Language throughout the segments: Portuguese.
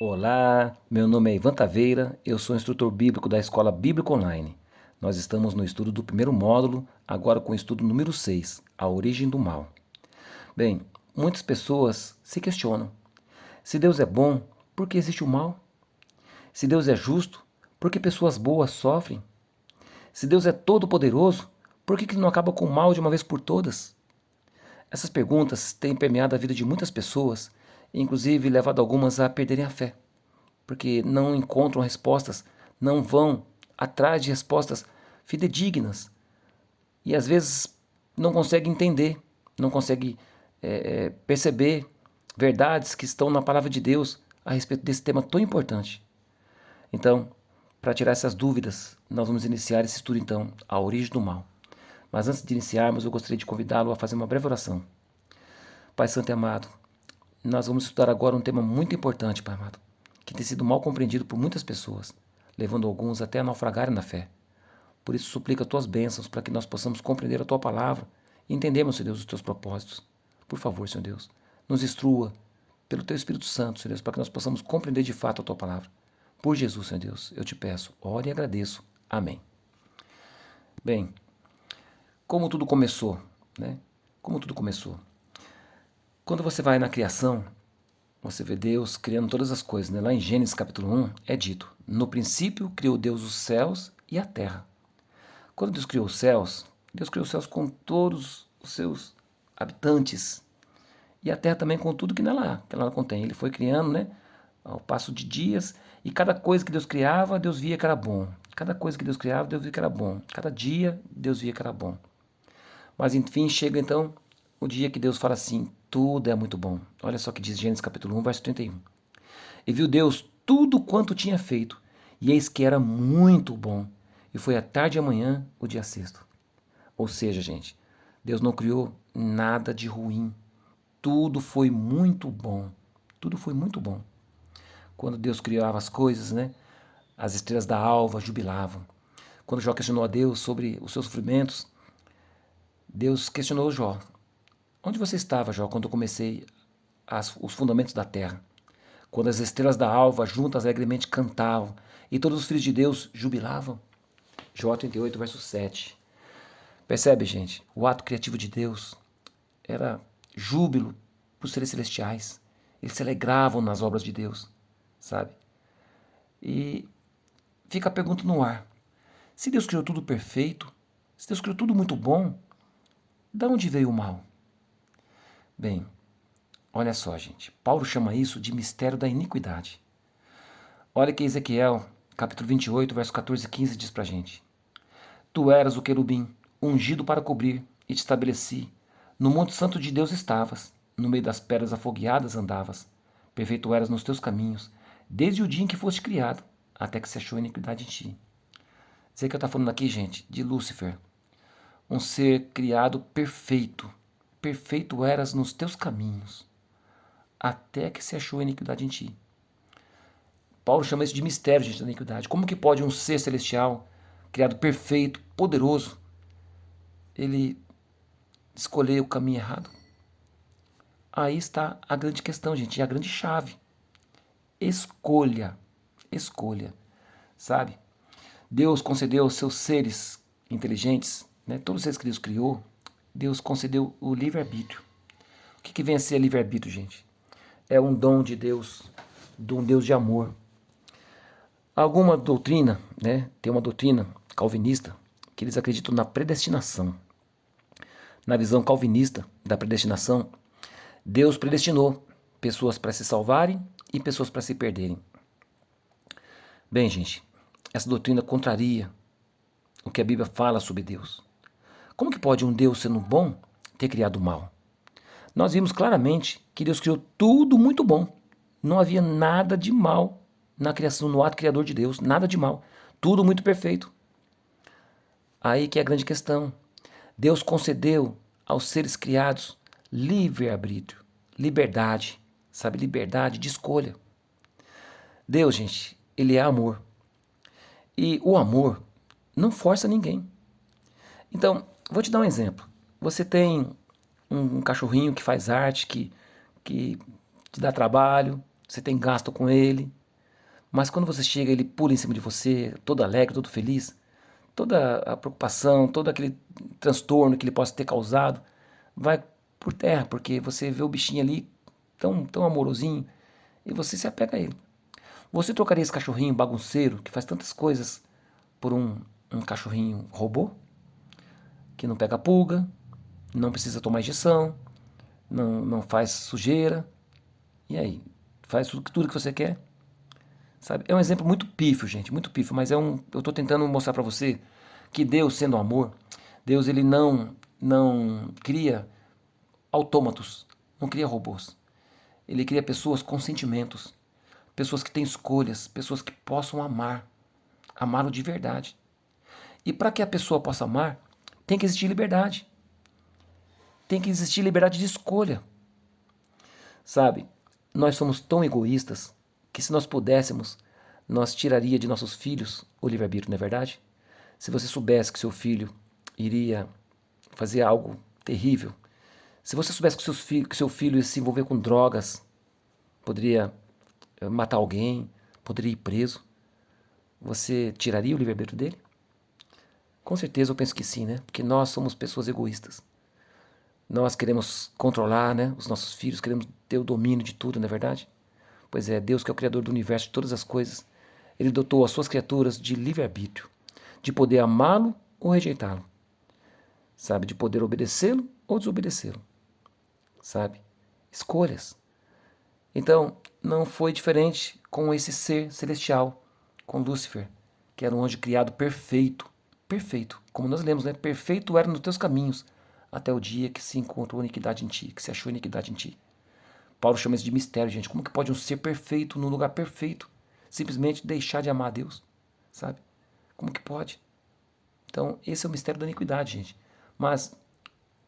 Olá, meu nome é Ivan Taveira, eu sou instrutor bíblico da Escola Bíblica Online. Nós estamos no estudo do primeiro módulo, agora com o estudo número 6, a origem do mal. Bem, muitas pessoas se questionam: se Deus é bom, por que existe o mal? Se Deus é justo, por que pessoas boas sofrem? Se Deus é todo-poderoso, por que Ele não acaba com o mal de uma vez por todas? Essas perguntas têm permeado a vida de muitas pessoas e inclusive levado algumas a perderem a fé, porque não encontram respostas, não vão atrás de respostas fidedignas e às vezes não conseguem entender, não conseguem perceber verdades que estão na palavra de Deus a respeito desse tema tão importante. Então, para tirar essas dúvidas, nós vamos iniciar esse estudo então, a origem do mal. Mas antes de iniciarmos, eu gostaria de convidá-lo a fazer uma breve oração. Pai Santo e amado, nós vamos estudar agora um tema muito importante, Pai amado, que tem sido mal compreendido por muitas pessoas, levando alguns até a naufragarem na fé. Por isso, suplica tuas bênçãos para que nós possamos compreender a tua palavra e entendermos, Senhor Deus, os teus propósitos. Por favor, Senhor Deus, nos instrua pelo teu Espírito Santo, Senhor Deus, para que nós possamos compreender de fato a tua palavra. Por Jesus, Senhor Deus, eu te peço, oro e agradeço. Amém. Bem, como tudo começou, né? Como tudo começou. Quando você vai na criação, você vê Deus criando todas as coisas, né? Lá em Gênesis capítulo 1 é dito: no princípio criou Deus os céus e a terra. Quando Deus criou os céus com todos os seus habitantes e a terra também com tudo que ela contém. Ele foi criando, né? Ao passo de dias, e cada coisa que Deus criava, Deus via que era bom. Cada coisa que Deus criava, Deus via que era bom. Cada dia, Deus via que era bom. Mas enfim, chega então o dia que Deus fala assim: tudo é muito bom. Olha só que diz Gênesis capítulo 1, verso 31. E viu Deus tudo quanto tinha feito, e eis que era muito bom. E foi a tarde e a manhã o dia sexto. Ou seja, gente, Deus não criou nada de ruim. Tudo foi muito bom. Tudo foi muito bom. Quando Deus criava as coisas, né? As estrelas da alva jubilavam. Quando Jó questionou a Deus sobre os seus sofrimentos, Deus questionou Jó: onde você estava, Jó, quando eu comecei os fundamentos da terra? Quando as estrelas da alva juntas alegremente cantavam e todos os filhos de Deus jubilavam? Jó 38, verso 7. Percebe, gente? O ato criativo de Deus era júbilo para os seres celestiais. Eles se alegravam nas obras de Deus, sabe? E fica a pergunta no ar: se Deus criou tudo perfeito, se Deus criou tudo muito bom, de onde veio o mal? Bem, olha só, gente. Paulo chama isso de mistério da iniquidade. Olha que Ezequiel, capítulo 28, verso 14 e 15 diz pra gente: tu eras o querubim, ungido para cobrir, e te estabeleci. No monte santo de Deus estavas, no meio das pedras afogueadas andavas. Perfeito eras nos teus caminhos, desde o dia em que foste criado, até que se achou iniquidade em ti. Ezequiel está falando aqui, gente, de Lúcifer, um ser criado perfeito. Perfeito eras nos teus caminhos, até que se achou iniquidade em ti. Paulo chama isso de mistério, gente, da iniquidade. Como que pode um ser celestial, criado perfeito, poderoso, ele escolher o caminho errado? Aí está a grande questão, gente, e a grande chave. Escolha. Escolha. Sabe? Deus concedeu aos seus seres inteligentes, né, todos os seres que Deus criou, Deus concedeu o livre-arbítrio. O que vem a ser livre-arbítrio, gente? É um dom de Deus, de um Deus de amor. Alguma doutrina, né, tem uma doutrina calvinista que eles acreditam na predestinação. Na visão calvinista da predestinação, Deus predestinou pessoas para se salvarem e pessoas para se perderem. Bem, gente, essa doutrina contraria o que a Bíblia fala sobre Deus. Como que pode um Deus, sendo bom, ter criado o mal? Nós vimos claramente que Deus criou tudo muito bom. Não havia nada de mal na criação, no ato criador de Deus, nada de mal. Tudo muito perfeito. Aí que é a grande questão. Deus concedeu aos seres criados livre-arbítrio, liberdade, sabe? Liberdade de escolha. Deus, gente, ele é amor. E o amor não força ninguém. Então, vou te dar um exemplo. Você tem um cachorrinho que faz arte, que te dá trabalho, você tem gasto com ele, mas quando você chega, ele pula em cima de você, todo alegre, todo feliz, toda a preocupação, todo aquele transtorno que ele possa ter causado, vai por terra, porque você vê o bichinho ali tão amorosinho e você se apega a ele. Você trocaria esse cachorrinho bagunceiro, que faz tantas coisas, por um cachorrinho robô? Que não pega pulga, não precisa tomar injeção, não faz sujeira. E aí? Faz tudo que você quer? Sabe? É um exemplo muito pífio, gente, muito pífio, mas eu estou tentando mostrar para você que Deus, sendo amor, Deus ele não cria autômatos, não cria robôs. Ele cria pessoas com sentimentos, pessoas que têm escolhas, pessoas que possam amar, amá-lo de verdade. E para que a pessoa possa amar, tem que existir liberdade. Tem que existir liberdade de escolha. Sabe? Nós somos tão egoístas que se nós pudéssemos, nós tiraria de nossos filhos o livre-arbítrio, não é verdade? Se você soubesse que seu filho iria fazer algo terrível, se você soubesse que seu filho ia se envolver com drogas, poderia matar alguém, poderia ir preso, você tiraria o livre-arbítrio dele? Com certeza eu penso que sim, né? Porque nós somos pessoas egoístas. Nós queremos controlar, né, os nossos filhos, queremos ter o domínio de tudo, não é verdade? Pois é, Deus que é o Criador do universo, de todas as coisas, Ele dotou as suas criaturas de livre-arbítrio, de poder amá-lo ou rejeitá-lo, sabe? De poder obedecê-lo ou desobedecê-lo, sabe? Escolhas. Então, não foi diferente com esse ser celestial, com Lúcifer, que era um anjo criado perfeito, perfeito. Como nós lemos, né? Perfeito era nos teus caminhos, até o dia que se encontrou iniquidade em ti, que se achou iniquidade em ti. Paulo chama isso de mistério, gente. Como que pode um ser perfeito, num lugar perfeito, simplesmente deixar de amar a Deus? Sabe? Como que pode? Então, esse é o mistério da iniquidade, gente. Mas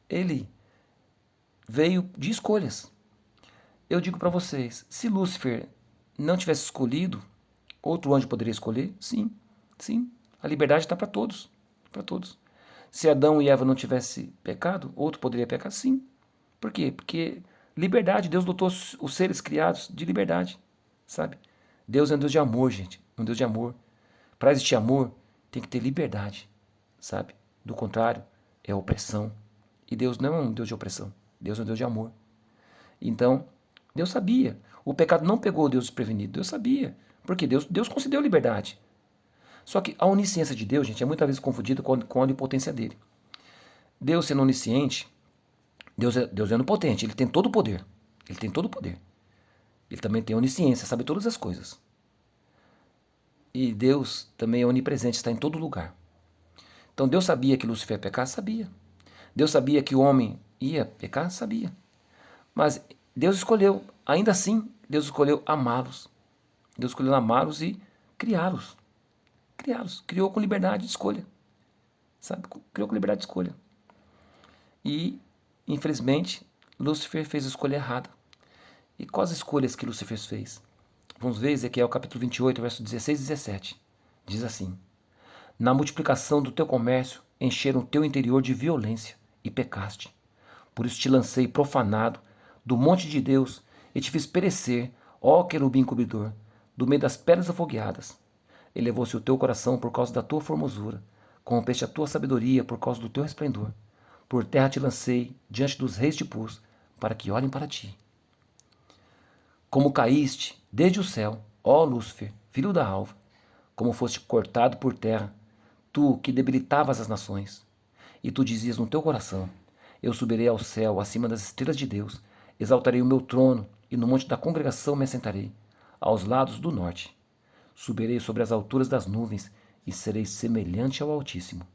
ele veio de escolhas. Eu digo para vocês, se Lúcifer não tivesse escolhido, outro anjo poderia escolher? Sim, sim. A liberdade está para todos, para todos. Se Adão e Eva não tivessem pecado, outro poderia pecar? Sim. Por quê? Porque liberdade, Deus dotou os seres criados de liberdade, sabe? Deus é um Deus de amor, gente, um Deus de amor. Para existir amor, tem que ter liberdade, sabe? Do contrário, é opressão. E Deus não é um Deus de opressão, Deus é um Deus de amor. Então, Deus sabia. O pecado não pegou Deus desprevenido, Deus sabia. Porque Deus concedeu liberdade. Só que a onisciência de Deus, gente, é muitas vezes confundida com a onipotência dele. Deus sendo onisciente, Deus é onipotente, ele tem todo o poder. Ele tem todo o poder. Ele também tem onisciência, sabe todas as coisas. E Deus também é onipresente, está em todo lugar. Então Deus sabia que Lúcifer ia pecar? Sabia. Deus sabia que o homem ia pecar? Sabia. Mas Deus escolheu, ainda assim, Deus escolheu amá-los. Deus escolheu amá-los e criá-los. Criá-los. Criou com liberdade de escolha. Sabe? Criou com liberdade de escolha. E, infelizmente, Lúcifer fez a escolha errada. E quais as escolhas que Lúcifer fez? Vamos ver Ezequiel capítulo 28, verso 16 e 17. Diz assim: Na multiplicação do teu comércio encheram o teu interior de violência e pecaste. Por isso te lancei profanado do monte de Deus e te fiz perecer, ó querubim cobridor, do meio das pedras afogueadas. Elevou-se o teu coração por causa da tua formosura, corrompeste a tua sabedoria por causa do teu resplendor. Por terra te lancei diante dos reis te pus, para que olhem para ti. Como caíste desde o céu, ó Lúcifer, filho da alva, como foste cortado por terra, tu que debilitavas as nações. E tu dizias no teu coração: Eu subirei ao céu, acima das estrelas de Deus, exaltarei o meu trono, e no monte da congregação me assentarei, aos lados do norte. Subirei sobre as alturas das nuvens, e serei semelhante ao Altíssimo.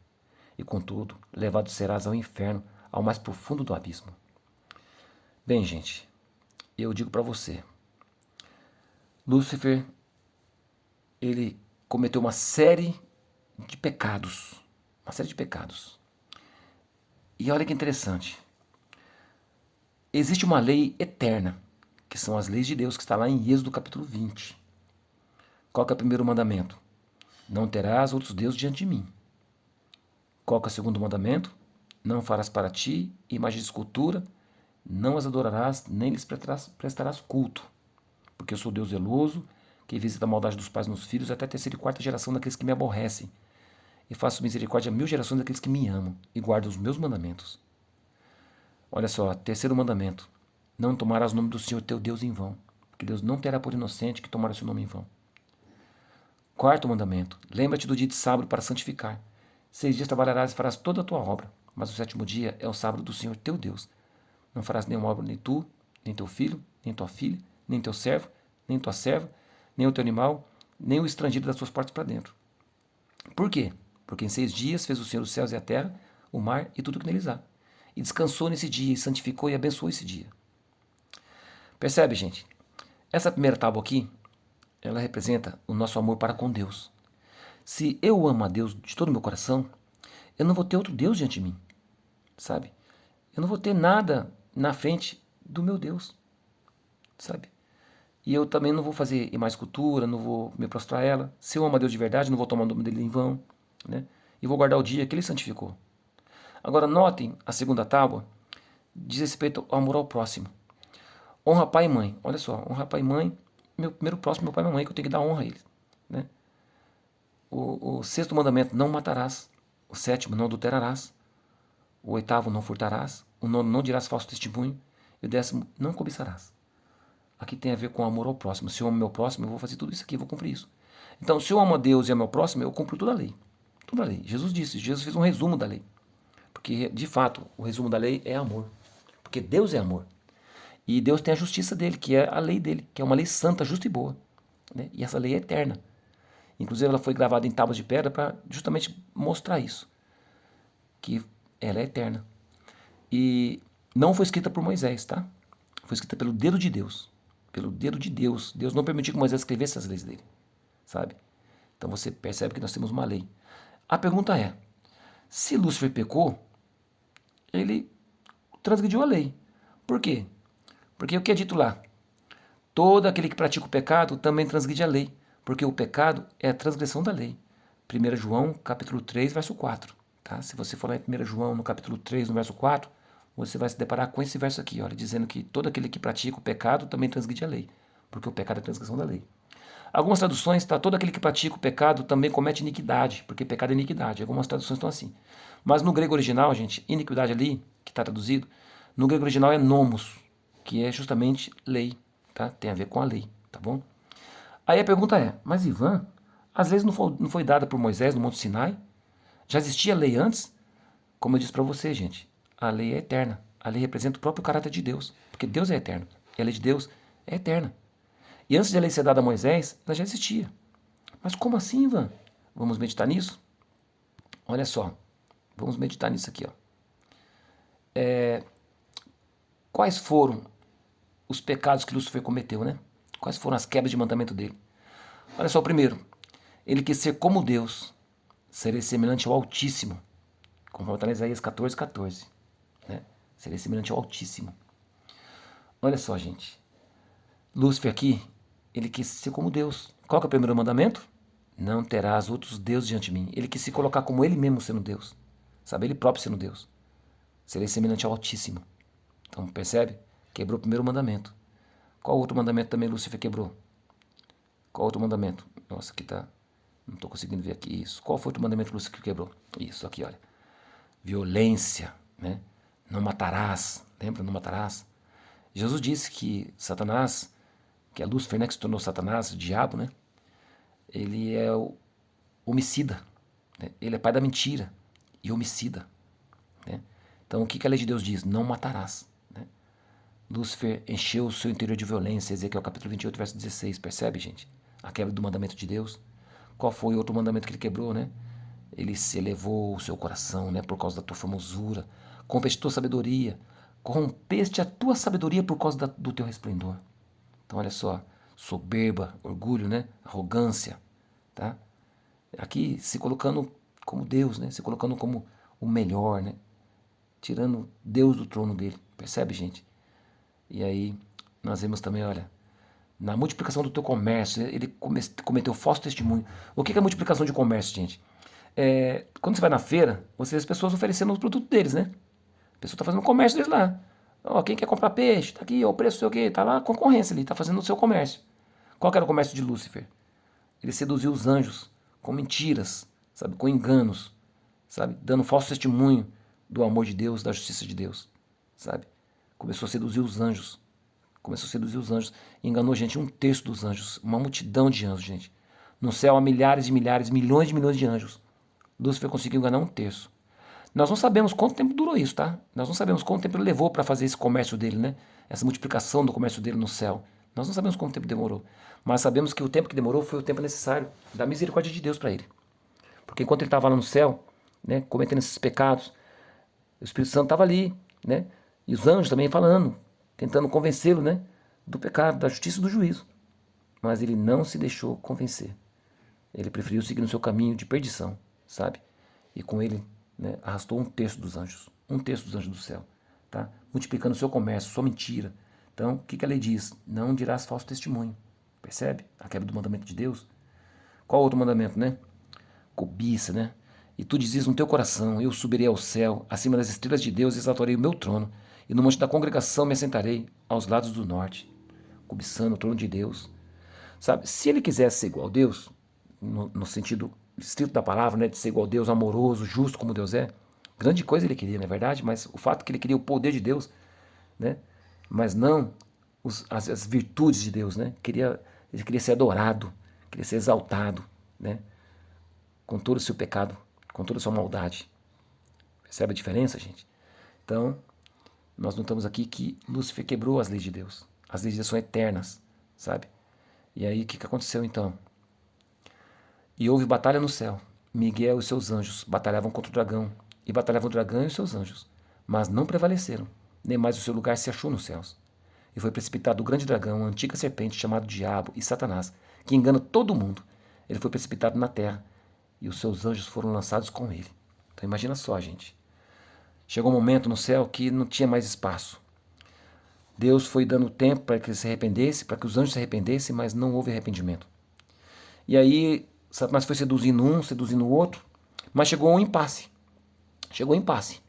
E contudo, levado serás ao inferno, ao mais profundo do abismo. Bem, gente, eu digo para você, Lúcifer, ele cometeu uma série de pecados. Uma série de pecados. E olha que interessante. Existe uma lei eterna, que são as leis de Deus, que está lá em Êxodo capítulo 20. Qual que é o primeiro mandamento? Não terás outros deuses diante de mim. Qual que é o segundo mandamento? Não farás para ti imagem de escultura, não as adorarás, nem lhes prestarás culto. Porque porque eu sou Deus zeloso, que visita a maldade dos pais nos filhos, até a terceira e quarta geração daqueles que me aborrecem. E faço misericórdia a 1000 gerações daqueles que me amam e guardam os meus mandamentos. Olha só, terceiro mandamento. Não tomarás o nome do Senhor teu Deus em vão, porque Deus não terá por inocente que tomar o seu nome em vão. Quarto mandamento. Lembra-te do dia de sábado para santificar. 6 dias trabalharás e farás toda a tua obra, mas o sétimo dia é o sábado do Senhor teu Deus. Não farás nenhuma obra, nem tu, nem teu filho, nem tua filha, nem teu servo, nem tua serva, nem o teu animal, nem o estrangeiro das suas portas para dentro. Por quê? Porque em 6 dias fez o Senhor os céus e a terra, o mar e tudo que neles há. E descansou nesse dia, e santificou e abençoou esse dia. Percebe, gente? Essa primeira tábua aqui, ela representa o nosso amor para com Deus. Se eu amo a Deus de todo o meu coração, eu não vou ter outro Deus diante de mim, sabe? Eu não vou ter nada na frente do meu Deus, sabe? E eu também não vou fazer mais escultura, não vou me prostrar a ela. Se eu amo a Deus de verdade, não vou tomar o nome dele em vão, né? E vou guardar o dia que ele santificou. Agora notem, a segunda tábua diz respeito ao amor ao próximo. Honra pai e mãe. Olha só, honra pai e mãe, meu primeiro próximo, meu pai e minha mãe, que eu tenho que dar honra a eles, né? O sexto mandamento, não matarás. O sétimo, não adulterarás. O oitavo, não furtarás. O nono, não dirás falso testemunho. E o décimo, não cobiçarás. Aqui tem a ver com amor ao próximo. Se eu amo meu próximo, eu vou fazer tudo isso aqui, eu vou cumprir isso. Então, se eu amo a Deus e amo meu próximo, eu cumpro toda a lei. Toda a lei. Jesus disse, Jesus fez um resumo da lei. Porque, de fato, o resumo da lei é amor. Porque Deus é amor. E Deus tem a justiça dele, que é a lei dele, que é uma lei santa, justa e boa, né? E essa lei é eterna. Inclusive, ela foi gravada em tábuas de pedra para justamente mostrar isso, que ela é eterna. E não foi escrita por Moisés, tá? Foi escrita pelo dedo de Deus. Pelo dedo de Deus. Deus não permitiu que Moisés escrevesse as leis dele, sabe? Então você percebe que nós temos uma lei. A pergunta é, se Lúcifer pecou, ele transgrediu a lei. Por quê? Porque o que é dito lá? Todo aquele que pratica o pecado também transgride a lei, porque o pecado é a transgressão da lei. 1 João, capítulo 3, verso 4. Tá? Se você for lá em 1 João, no capítulo 3, no verso 4, você vai se deparar com esse verso aqui, olha, dizendo que todo aquele que pratica o pecado também transgride a lei, porque o pecado é a transgressão da lei. Algumas traduções, tá? Todo aquele que pratica o pecado também comete iniquidade, porque pecado é iniquidade. Algumas traduções estão assim. Mas no grego original, gente, iniquidade ali, que está traduzido, no grego original é nomos, que é justamente lei, tá? Tem a ver com a lei, tá bom? Aí a pergunta é, mas Ivan, as leis não foi dada por Moisés no Monte Sinai? Já existia lei antes? Como eu disse para você, gente, a lei é eterna. A lei representa o próprio caráter de Deus, porque Deus é eterno. E a lei de Deus é eterna. E antes de a lei ser dada a Moisés, ela já existia. Mas como assim, Ivan? Vamos meditar nisso? Olha só, vamos meditar nisso aqui, ó. Quais foram os pecados que Lúcifer cometeu, né? Quais foram as quebras de mandamento dele? Olha só, o primeiro, ele quis ser como Deus, ser semelhante ao Altíssimo, conforme está em Isaías 14, 14, né? Ser semelhante ao Altíssimo. Olha só, gente, Lúcifer aqui, ele quis ser como Deus. Qual que é o primeiro mandamento? Não terás outros deuses diante de mim. Ele quis se colocar como ele mesmo sendo Deus, sabe? Ele próprio sendo Deus. Serei semelhante ao Altíssimo. Então, percebe? Quebrou o primeiro mandamento. Qual outro mandamento também Lúcifer quebrou? Qual outro mandamento? Nossa, aqui tá... Não estou conseguindo ver aqui isso. Qual foi o outro mandamento que Lúcifer quebrou? Isso, aqui, olha. Violência, né? Não matarás. Lembra? Não matarás. Jesus disse que Satanás, que é Lúcifer, né? Que se tornou Satanás, o diabo, né? Ele é o homicida. Né? Ele é pai da mentira e homicida. Né? Então, o que a lei de Deus diz? Não matarás. Né? Lúcifer encheu o seu interior de violência, Ezequiel capítulo 28, verso 16. Percebe, gente? A quebra do mandamento de Deus. Qual foi o outro mandamento que ele quebrou, né? Ele se elevou o seu coração, né? Por causa da tua formosura. Corrompeste a tua sabedoria. Corrompeste a tua sabedoria por causa do teu resplendor. Então, olha só. Soberba, orgulho, né? Arrogância, tá? Aqui se colocando como Deus, né? Se colocando como o melhor, né? Tirando Deus do trono dele. Percebe, gente? E aí nós vemos também, olha, na multiplicação do teu comércio, ele cometeu falso testemunho. O que é a multiplicação de comércio, gente? Quando você vai na feira, você vê as pessoas oferecendo os produtos deles, né? A pessoa está fazendo o comércio deles lá. Ó, quem quer comprar peixe? Tá aqui, ó, o preço, sei o quê, tá lá a concorrência ali, tá fazendo o seu comércio. Qual que era o comércio de Lúcifer? Ele seduziu os anjos com mentiras, sabe, com enganos, sabe, dando falso testemunho do amor de Deus, da justiça de Deus, sabe? Começou a seduzir os anjos. Começou a seduzir os anjos. E enganou, gente, um terço dos anjos. Uma multidão de anjos, gente. No céu há milhares e milhares, milhões de milhões de anjos. Lúcifer conseguiu enganar um terço. Nós não sabemos quanto tempo durou isso, tá? Nós não sabemos quanto tempo ele levou para fazer esse comércio dele, né? Essa multiplicação do comércio dele no céu. Nós não sabemos quanto tempo demorou. Mas sabemos que o tempo que demorou foi o tempo necessário da misericórdia de Deus para ele. Porque enquanto ele estava lá no céu, né, cometendo esses pecados, o Espírito Santo estava ali, né? E os anjos também falando, tentando convencê-lo, né, do pecado, da justiça e do juízo. Mas ele não se deixou convencer. Ele preferiu seguir no seu caminho de perdição, sabe? E com ele, né, arrastou um terço dos anjos. Um terço dos anjos do céu. Tá? Multiplicando o seu comércio, sua mentira. Então, o que a lei diz? Não dirás falso testemunho. Percebe? A quebra do mandamento de Deus. Qual outro mandamento, né? Cobiça, né? E tu dizias no teu coração, eu subirei ao céu, acima das estrelas de Deus exaltarei o meu trono, e no monte da congregação me assentarei aos lados do norte, cobiçando o trono de Deus. Sabe, se ele quisesse ser igual a Deus, no sentido estrito da palavra, né, de ser igual a Deus, amoroso, justo como Deus é, grande coisa ele queria, não é verdade? Mas o fato que ele queria o poder de Deus, né, mas não as virtudes de Deus, né? Ele queria ser adorado, queria ser exaltado, né? Com todo o seu pecado, com toda a sua maldade. Percebe a diferença, gente? Então, nós notamos aqui que Lúcifer quebrou as leis de Deus. As leis de Deus são eternas, sabe? E aí, o que aconteceu então? E houve batalha no céu. Miguel e os seus anjos batalhavam contra o dragão. E batalhavam o dragão e os seus anjos. Mas não prevaleceram, nem mais o seu lugar se achou nos céus. E foi precipitado o grande dragão, a antiga serpente, chamado Diabo e Satanás, que engana todo mundo. Ele foi precipitado na terra, e os seus anjos foram lançados com ele. Então imagina só, gente. Chegou um momento no céu que não tinha mais espaço. Deus foi dando tempo para que ele se arrependesse, para que os anjos se arrependessem, mas não houve arrependimento. E aí Satanás foi seduzindo um, seduzindo o outro, mas chegou um impasse. Chegou um impasse.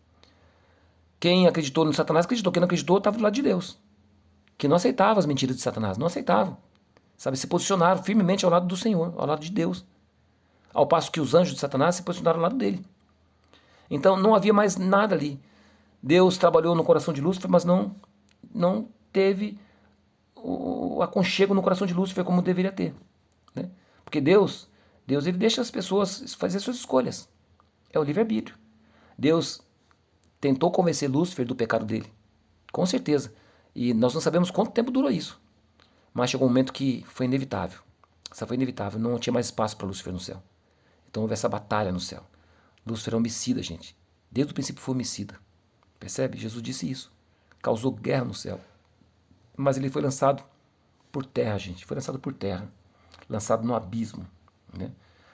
Quem acreditou no Satanás acreditou, quem não acreditou estava do lado de Deus. Que não aceitava as mentiras de Satanás, não aceitavam. Sabe, se posicionaram firmemente ao lado do Senhor, ao lado de Deus. Ao passo que os anjos de Satanás se posicionaram ao lado dele. Então não havia mais nada ali. Deus trabalhou no coração de Lúcifer, mas não teve o aconchego no coração de Lúcifer como deveria ter. Né? Porque Deus ele deixa as pessoas fazer suas escolhas. É o livre-arbítrio. Deus tentou convencer Lúcifer do pecado dele. Com certeza. E nós não sabemos quanto tempo durou isso. Mas chegou um momento que foi inevitável. Essa foi inevitável. Não tinha mais espaço para Lúcifer no céu. Então houve essa batalha no céu. Lúcifer é homicida, gente. Desde o princípio foi homicida. Percebe? Jesus disse isso. Causou guerra no céu. Mas ele foi lançado por terra, gente. Foi lançado por terra. Lançado no abismo. Né?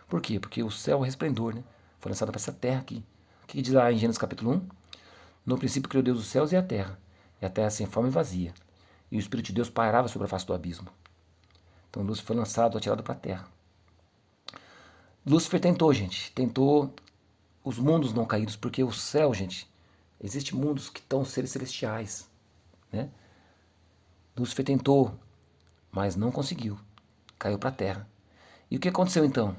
Por quê? Porque o céu é resplendor, né? Foi lançado para essa terra aqui. O que diz lá em Gênesis capítulo 1? No princípio criou Deus os céus e a terra. E a terra sem forma e vazia. E o Espírito de Deus pairava sobre a face do abismo. Então Lúcifer foi lançado, atirado para a terra. Lúcifer tentou, gente. Tentou os mundos não caídos, porque o céu, gente, existem mundos que estão seres celestiais. Né? Lúcifer tentou, mas não conseguiu. Caiu para a terra. E o que aconteceu então?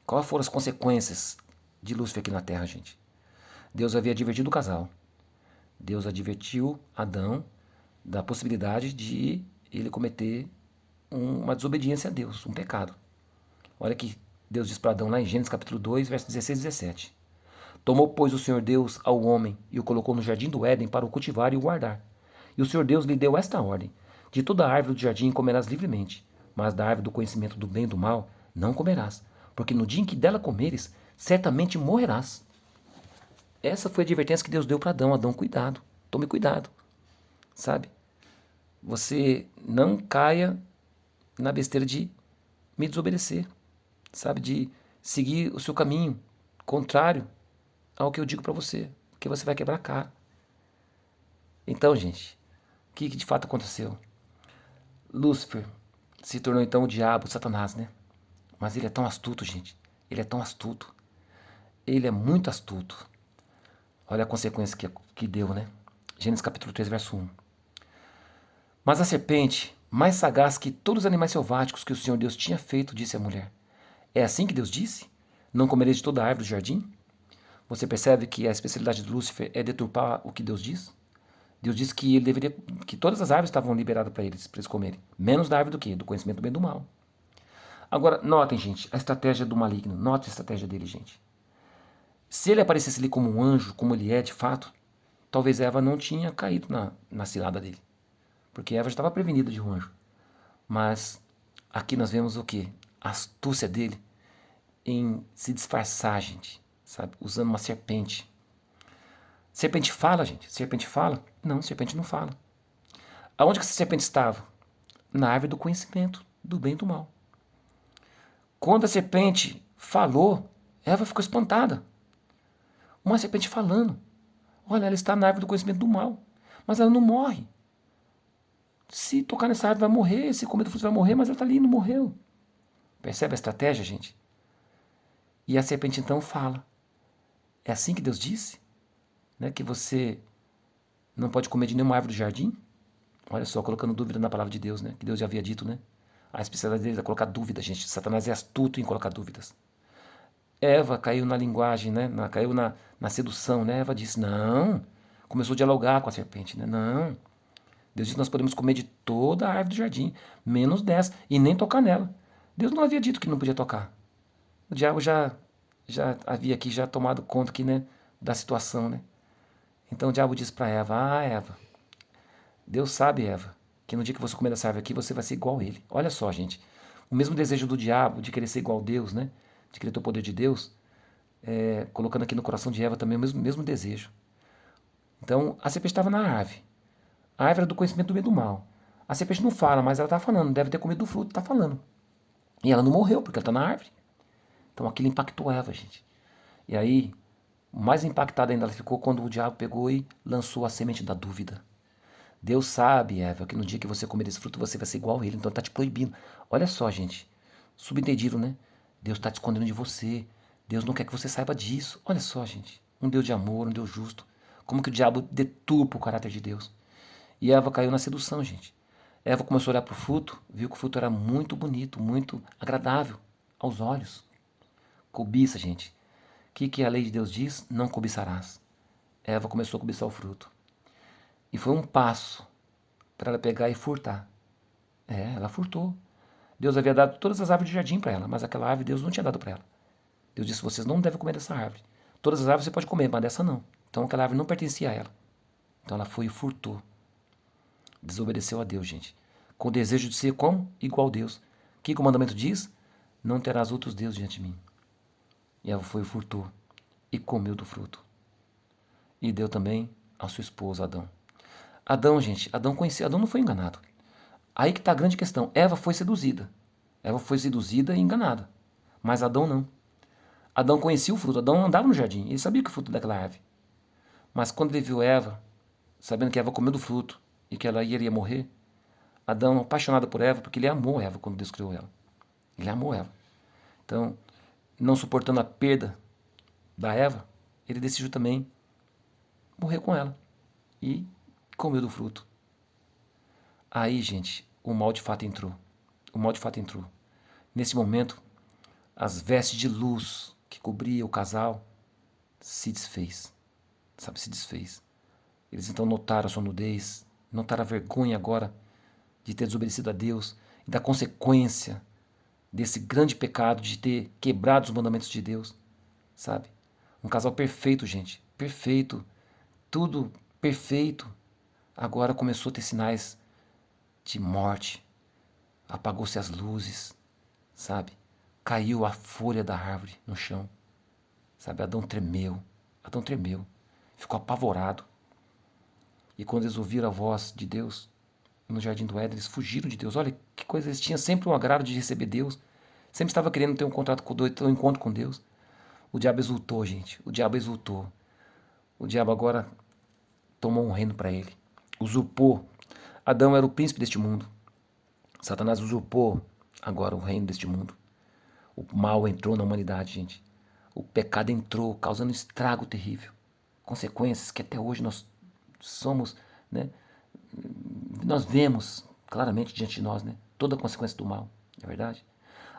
Quais foram as consequências de Lúcifer aqui na terra, gente? Deus havia advertido o casal. Deus advertiu Adão da possibilidade de ele cometer uma desobediência a Deus, um pecado. Olha que Deus diz para Adão lá em Gênesis capítulo 2, versos 16 e 17. Tomou, pois, o Senhor Deus ao homem e o colocou no jardim do Éden para o cultivar e o guardar. E o Senhor Deus lhe deu esta ordem: de toda a árvore do jardim comerás livremente, mas da árvore do conhecimento do bem e do mal não comerás, porque no dia em que dela comeres, certamente morrerás. Essa foi a advertência que Deus deu para Adão. Adão, cuidado, tome cuidado, sabe? Você não caia na besteira de me desobedecer, sabe? De seguir o seu caminho contrário ao que eu digo para você, porque você vai quebrar a cara. Então, gente, o que de fato aconteceu? Lúcifer se tornou então o diabo, o Satanás, né? Mas ele é tão astuto, gente. Ele é tão astuto. Ele é muito astuto. Olha a consequência que deu, né? Gênesis capítulo 3, verso 1. Mas a serpente mais sagaz que todos os animais selváticos que o Senhor Deus tinha feito, disse a mulher. É assim que Deus disse? Não comereis de toda a árvore do jardim? Você percebe que a especialidade de Lúcifer é deturpar o que Deus diz? Deus disse que ele deveria, que todas as árvores estavam liberadas para eles comerem, menos da árvore do quê? Do conhecimento do bem e do mal. Agora, notem, gente, a estratégia do maligno. Notem a estratégia dele, gente. Se ele aparecesse ali como um anjo, como ele é de fato, talvez Eva não tinha caído na cilada dele. Porque Eva já estava prevenida de um anjo. Mas aqui nós vemos o quê? A astúcia dele em se disfarçar, gente. Sabe? Usando uma serpente. Serpente fala, gente? Serpente fala? Não, serpente não fala. Aonde que essa serpente estava? Na árvore do conhecimento, do bem e do mal. Quando a serpente falou, Eva ficou espantada. Uma serpente falando. Olha, ela está na árvore do conhecimento do mal. Mas ela não morre. Se tocar nessa árvore vai morrer, se comer do fruto vai morrer, mas ela está ali e não morreu. Percebe a estratégia, gente? E a serpente então fala. É assim que Deus disse? Né? Que você não pode comer de nenhuma árvore do jardim? Olha só, colocando dúvida na palavra de Deus, né? Que Deus já havia dito, né? A especialidade dele é colocar dúvida, gente. Satanás é astuto em colocar dúvidas. Eva caiu na linguagem, né? Caiu na sedução, né? Eva disse, não. Começou a dialogar com a serpente, né? Não. Deus disse que nós podemos comer de toda a árvore do jardim, menos dessa, e nem tocar nela. Deus não havia dito que não podia tocar. O diabo já havia aqui já tomado conta aqui, né? Da situação, né? Então o diabo disse para Eva, Eva, Deus sabe, Eva, que no dia que você comer dessa árvore aqui, você vai ser igual a ele. Olha só, gente. O mesmo desejo do diabo de querer ser igual a Deus, né? De querer ter o poder de Deus, colocando aqui no coração de Eva também o mesmo desejo. Então, a serpente estava na árvore. A árvore era do conhecimento do bem e do mal. A serpente não fala, mas ela está falando. Deve ter comido do fruto, está falando. E ela não morreu, porque ela está na árvore. Então, aquilo impactou Eva, gente. E aí, mais impactada ainda ela ficou quando o diabo pegou e lançou a semente da dúvida. Deus sabe, Eva, que no dia que você comer esse fruto você vai ser igual a ele, então ele está te proibindo. Olha só, gente, subentendido, né? Deus está te escondendo de você. Deus não quer que você saiba disso. Olha só, gente, um Deus de amor, um Deus justo. Como que o diabo deturpa o caráter de Deus. E Eva caiu na sedução, gente. Eva começou a olhar para o fruto, viu que o fruto era muito bonito, muito agradável aos olhos. Cobiça, gente. O que a lei de Deus diz? Não cobiçarás. Eva começou a cobiçar o fruto. E foi um passo para ela pegar e furtar. Ela furtou. Deus havia dado todas as árvores do jardim para ela, mas aquela árvore Deus não tinha dado para ela. Deus disse, vocês não devem comer dessa árvore. Todas as árvores você pode comer, mas dessa não. Então aquela árvore não pertencia a ela. Então ela foi e furtou. Desobedeceu a Deus, gente. Com o desejo de ser como? Igual a Deus. O que o mandamento diz? Não terás outros deuses diante de mim. E ela foi e furtou. E comeu do fruto. E deu também ao seu esposo Adão. Adão, gente, Adão conhecia, Adão não foi enganado. Aí que está a grande questão. Eva foi seduzida. Eva foi seduzida e enganada. Mas Adão não. Adão conhecia o fruto. Adão andava no jardim. Ele sabia que o fruto daquela árvore. Mas quando ele viu Eva, sabendo que Eva comeu do fruto e que ela iria morrer, Adão, apaixonado por Eva, porque ele amou Eva quando Deus criou ela. Ele amou Eva. Então, não suportando a perda da Eva, ele decidiu também morrer com ela. E comeu do fruto. Aí, gente, o mal de fato entrou. O mal de fato entrou. Nesse momento, as vestes de luz que cobria o casal se desfez. Sabe, se desfez. Eles então notaram a sua nudez, notaram a vergonha agora de ter desobedecido a Deus e da consequência desse grande pecado de ter quebrado os mandamentos de Deus. Sabe? Um casal perfeito, gente. Perfeito. Tudo perfeito. Agora começou a ter sinais de morte. Apagou-se as luzes, sabe? Caiu a folha da árvore no chão. Sabe? Adão tremeu. Adão tremeu. Ficou apavorado. E quando eles ouviram a voz de Deus no jardim do Éden, eles fugiram de Deus. Olha que coisa, eles tinham sempre um agrado de receber Deus. Sempre estava querendo ter um contato com Deus, ter um encontro com Deus. O diabo exultou, gente. O diabo exultou. O diabo agora tomou um reino para ele. Usurpou. Adão era o príncipe deste mundo. Satanás usurpou agora o reino deste mundo. O mal entrou na humanidade, gente. O pecado entrou, causando um estrago terrível. Consequências que até hoje nós somos, né? Nós vemos claramente diante de nós, né? Toda a consequência do mal, não é verdade?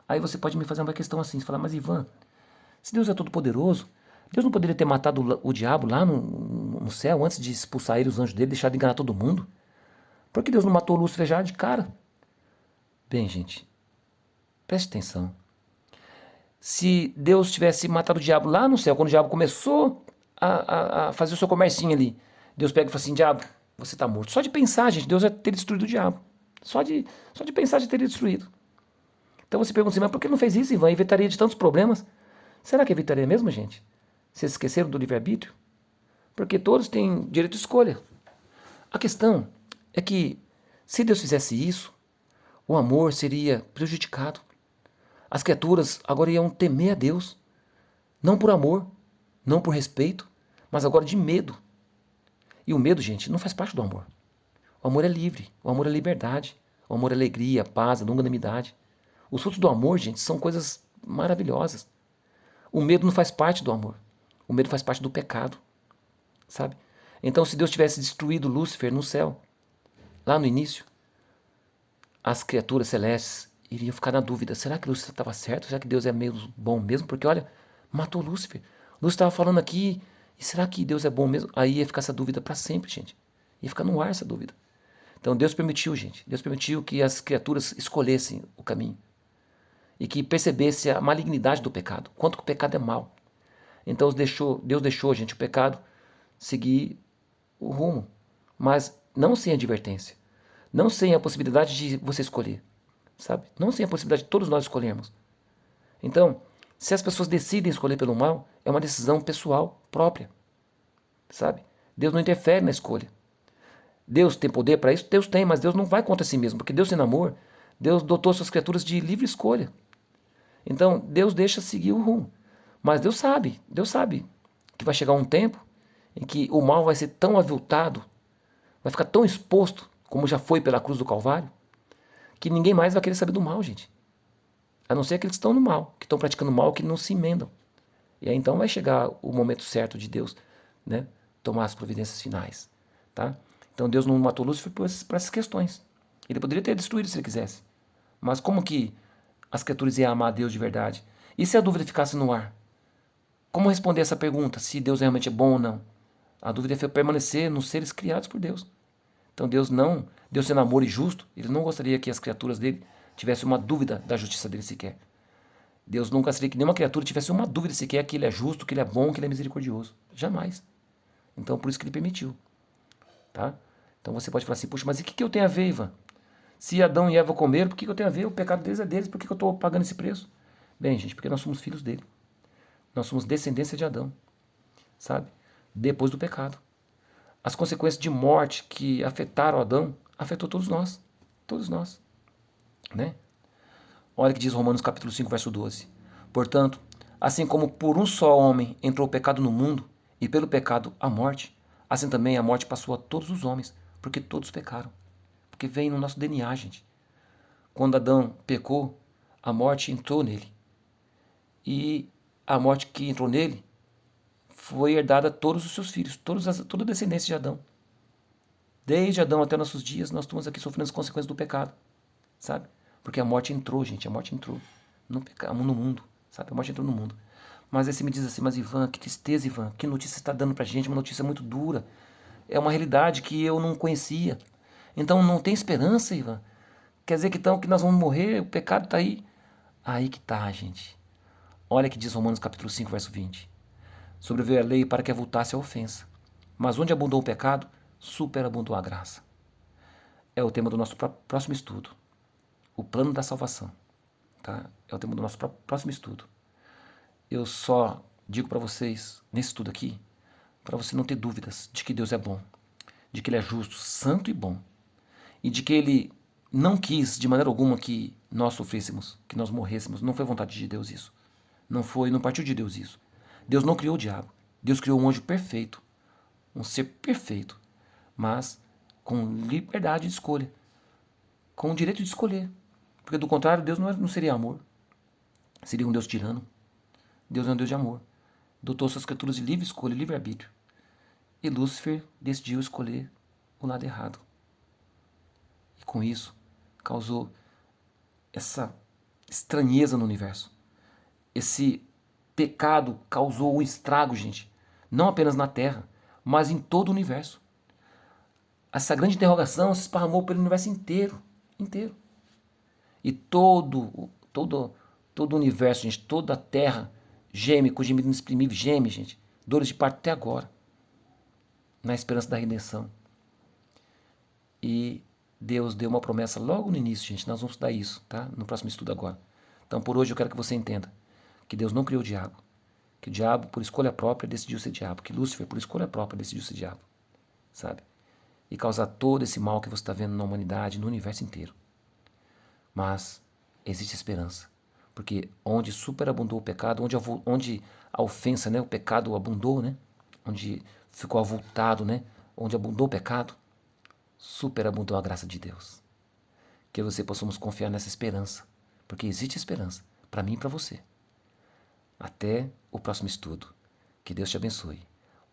Aí você pode me fazer uma questão assim, você fala, mas Ivan, se Deus é todo poderoso, Deus não poderia ter matado o diabo lá no céu antes de expulsar ele, os anjos dele, deixar de enganar todo mundo? Por que Deus não matou Lúcifer já de cara? Bem, gente, preste atenção. Se Deus tivesse matado o diabo lá no céu, quando o diabo começou a fazer o seu comércio ali, Deus pega e fala assim, diabo, você está morto. Só de pensar, gente, Deus já teria destruído o diabo. Só de pensar já teria destruído. Então você pergunta assim, mas por que não fez isso, Ivan? Evitaria de tantos problemas. Será que evitaria mesmo, gente? Vocês esqueceram do livre-arbítrio? Porque todos têm direito de escolha. A questão é que, se Deus fizesse isso, o amor seria prejudicado. As criaturas agora iam temer a Deus, não por amor, não por respeito, mas agora de medo. E o medo, gente, não faz parte do amor. O amor é livre, o amor é liberdade, o amor é alegria, paz, longanimidade. Os frutos do amor, gente, são coisas maravilhosas. O medo não faz parte do amor. O medo faz parte do pecado, sabe? Então, se Deus tivesse destruído Lúcifer no céu, lá no início, as criaturas celestes iriam ficar na dúvida. Será que Lúcifer estava certo? Será que Deus é meio bom mesmo? Porque, olha, matou Lúcifer. Lúcifer estava falando aqui, e será que Deus é bom mesmo? Aí ia ficar essa dúvida para sempre, gente. Ia ficar no ar essa dúvida. Então Deus permitiu, gente. Deus permitiu que as criaturas escolhessem o caminho. E que percebesse a malignidade do pecado. Quanto que o pecado é mal. Então Deus deixou, gente, o pecado seguir o rumo. Mas não sem advertência. Não sem a possibilidade de você escolher. Sabe? Não sem a possibilidade de todos nós escolhermos. Então, se as pessoas decidem escolher pelo mal, é uma decisão pessoal própria. Sabe? Deus não interfere na escolha. Deus tem poder para isso? Deus tem, mas Deus não vai contra si mesmo, porque Deus tem amor. Deus dotou suas criaturas de livre escolha. Então, Deus deixa seguir o rumo. Mas Deus sabe que vai chegar um tempo em que o mal vai ser tão aviltado, vai ficar tão exposto, como já foi pela cruz do Calvário, que ninguém mais vai querer saber do mal, gente. A não ser aqueles que estão no mal, que estão praticando mal, que não se emendam. E aí então vai chegar o momento certo de Deus, né, tomar as providências finais. Tá? Então Deus não matou Lúcifer por essas questões. Ele poderia ter destruído se ele quisesse. Mas como que as criaturas iam amar a Deus de verdade? E se a dúvida ficasse no ar? Como responder essa pergunta, se Deus realmente é bom ou não? A dúvida é permanecer nos seres criados por Deus. Então Deus sendo amor e justo, ele não gostaria que as criaturas dele tivessem uma dúvida da justiça dele sequer. Deus nunca gostaria que nenhuma criatura tivesse uma dúvida sequer que ele é justo, que ele é bom, que ele é misericordioso. Jamais. Então por isso que ele permitiu. Tá? Então você pode falar assim, puxa, mas e o que eu tenho a ver, Ivan? Se Adão e Eva comeram, por que eu tenho a ver? O pecado deles é deles, por que eu estou pagando esse preço? Bem, gente, porque nós somos filhos dele. Nós somos descendência de Adão, sabe? Depois do pecado. As consequências de morte que afetaram Adão, afetou todos nós, né? Olha o que diz Romanos capítulo 5, verso 12. Portanto, assim como por um só homem entrou o pecado no mundo, e pelo pecado a morte, assim também a morte passou a todos os homens, porque todos pecaram. Porque vem no nosso DNA, gente. Quando Adão pecou, a morte entrou nele. E a morte que entrou nele foi herdada a todos os seus filhos, toda a descendência de Adão. Desde Adão até nossos dias, nós estamos aqui sofrendo as consequências do pecado, sabe? Porque a morte entrou, gente, a morte entrou no mundo, sabe? A morte entrou no mundo. Mas aí você me diz assim, mas Ivan, que tristeza, Ivan, que notícia você está dando pra gente, uma notícia muito dura. É uma realidade que eu não conhecia. Então não tem esperança, Ivan. Quer dizer que, então, que nós vamos morrer, o pecado está aí. Aí que tá, gente. Olha que diz Romanos capítulo 5, verso 20. Sobreveio a lei para que avultasse a ofensa. Mas onde abundou o pecado, superabundou a graça. É o tema do nosso próximo estudo. O plano da salvação. Tá? É o tema do nosso próximo estudo. Eu só digo para vocês, nesse estudo aqui, para você não ter dúvidas de que Deus é bom, de que Ele é justo, santo e bom, e de que Ele não quis de maneira alguma que nós sofrêssemos, que nós morrêssemos. Não foi vontade de Deus isso. Não partiu de Deus isso. Deus não criou o diabo. Deus criou um anjo perfeito, um ser perfeito, mas com liberdade de escolha, com o direito de escolher. Porque do contrário, Deus não seria amor. Seria um Deus tirano. Deus é um Deus de amor. Dotou suas criaturas de livre escolha, livre-arbítrio. E Lúcifer decidiu escolher o lado errado. E com isso, causou essa estranheza no universo. Esse pecado causou um estrago, gente, não apenas na Terra, mas em todo o universo. Essa grande interrogação se esparramou pelo universo inteiro, inteiro. E todo o universo, gente, toda a Terra geme, com gemido inexprimível, geme, gente. Dores de parto até agora, na esperança da redenção. E Deus deu uma promessa logo no início, gente. Nós vamos estudar isso, tá? No próximo estudo agora. Então, por hoje, eu quero que você entenda que Deus não criou o diabo. Que o diabo, por escolha própria, decidiu ser diabo. Que Lúcifer, por escolha própria, decidiu ser diabo. Sabe? E causar todo esse mal que você está vendo na humanidade, no universo inteiro. Mas existe esperança. Porque onde superabundou o pecado, onde a ofensa, né, o pecado abundou, né, onde ficou avultado, né, onde abundou o pecado, superabundou a graça de Deus. Que você possamos confiar nessa esperança. Porque existe esperança para mim e para você. Até o próximo estudo. Que Deus te abençoe.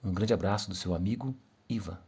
Um grande abraço do seu amigo Ivan.